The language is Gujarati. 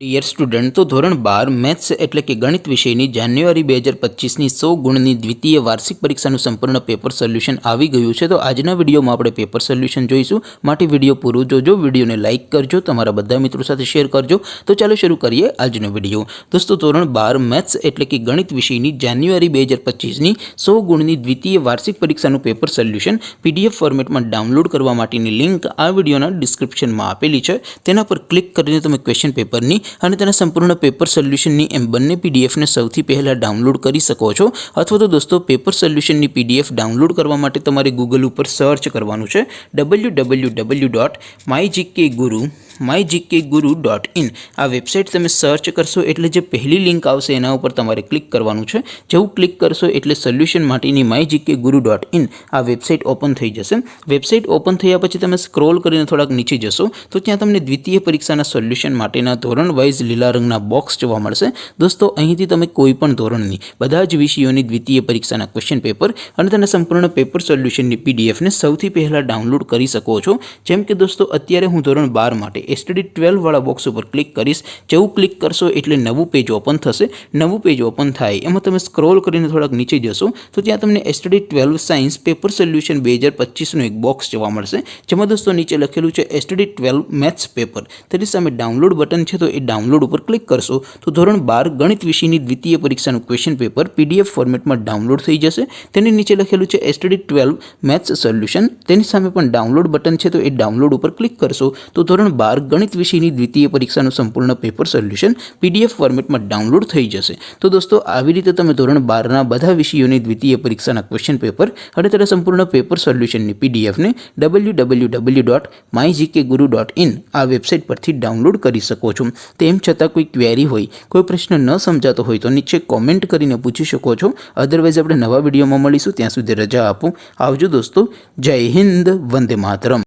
ડિયર સ્ટુડન્ટ, તો ધોરણ 12 મેથ્સ એટલે કે ગણિત વિષયની જાન્યુઆરી 2025ની 100 ગુણની દ્વિતીય વાર્ષિક પરીક્ષાનું સંપૂર્ણ પેપર સોલ્યુશન આવી ગયું છે। તો આજના વિડીયોમાં આપણે પેપર સોલ્યુશન જોઈશું, માટે વિડીયો પૂરો જોજો, વિડીયોને લાઇક કરજો, તમારા બધા મિત્રો સાથે શેર કરજો। તો ચાલો શરૂ કરીએ આજનો વિડીયો। દોસ્તો, ધોરણ 12 મેથ્સ એટલે કે ગણિત વિષયની જાન્યુઆરી 2025ની 100 ગુણની દ્વિતીય વાર્ષિક પરીક્ષાનું પેપર સોલ્યુશન પીડીએફ ફોર્મેટમાં ડાઉનલોડ કરવા માટેની લિંક આ વિડીયોના ડિસ્ક્રિપ્શનમાં આપેલી છે। તેના પર ક્લિક કરીને તમે ક્વેશ્ચન પેપરની અને તેના સંપૂર્ણ પેપર સોલ્યુશનની એમ બંને પીડીએફને સૌથી પહેલાં ડાઉનલોડ કરી શકો છો। અથવા તો દોસ્તો, પેપર સોલ્યુશનની પીડીએફ ડાઉનલોડ કરવા માટે તમારે ગૂગલ ઉપર સર્ચ કરવાનું છે www.mygkguru.in। આ વેબસાઇટ તમે સર્ચ કરશો એટલે જે પહેલી લિંક આવશે એના ઉપર તમારે ક્લિક કરવાનું છે। જેવું ક્લિક કરશો એટલે સોલ્યુશન માટેની mygkguru.in આ વેબસાઇટ ઓપન થઈ જશે। વેબસાઇટ ઓપન થયા પછી તમે સ્ક્રોલ કરીને થોડાક નીચે જશો તો ત્યાં તમને દ્વિતીય પરીક્ષાના સોલ્યુશન માટેના ધોરણ વાઇઝ લીલા રંગના બોક્સ જોવા મળશે। દોસ્તો, અહીંથી તમે કોઈ પણ ધોરણની બધા જ વિષયોની દ્વિતીય પરીક્ષાના ક્વેશ્ચન પેપર અને તેના સંપૂર્ણ પેપર સોલ્યુશનની પીડીએફને સૌથી પહેલાં ડાઉનલોડ કરી શકો છો। જેમ કે દોસ્તો, અત્યારે હું ધોરણ 12 માટે STD 12 વાળા બોક્સ ઉપર ક્લિક કરીશ। જેવું ક્લિક કરશો એટલે નવું પેજ ઓપન થશે। નવું પેજ ઓપન થાય એમાં તમે સ્ક્રોલ કરીને થોડાક નીચે જશો તો ત્યાં તમને STD 12 સાયન્સ પેપર સોલ્યુશન 2025નું એક બોક્સ જોવા મળશે, જેમાં દોસ્તો નીચે લખેલું છે STD 12 મેથ્સ પેપર। તેની સામે ડાઉનલોડ બટન છે, તો એ ડાઉનલોડ ઉપર ક્લિક કરશો તો ધોરણ 12 ગણિત વિષયની દ્વિતીય પરીક્ષાનું ક્વેશ્ચન પેપર પીડીએફ ફોર્મેટમાં ડાઉનલોડ થઈ જશે। તેની નીચે લખેલું છે STD 12 મેથ્સ સોલ્યુશન, તેની સામે પણ ડાઉનલોડ બટન છે, તો એ ડાઉનલોડ ઉપર ક્લિક કરશો તો ધોરણ 12 ગણિત વિષયની દ્વિતીય પરીક્ષાનું સંપૂર્ણ પેપર સોલ્યુશન પીડીએફ ફોર્મેટમાં ડાઉનલોડ થઈ જશે। તો દોસ્તો, આવી રીતે તમે ધોરણ 12ના બધા વિષયોની દ્વિતીય પરીક્ષાના ક્વેશ્ચન પેપર અને તેના સંપૂર્ણ પેપર સોલ્યુશનની પીડીએફને www.mygkguru.in આ વેબસાઇટ પરથી ડાઉનલોડ કરી શકો છો। તેમ છતાં કોઈ ક્વેરી હોય, કોઈ પ્રશ્ન ન સમજાતો હોય તો નીચે કોમેન્ટ કરીને પૂછી શકો છો। અધરવાઇઝ આપણે નવા વિડીયોમાં મળીશું, ત્યાં સુધી રજા આપો। આવજો દોસ્તો, જય હિન્દ, વંદે માતરમ।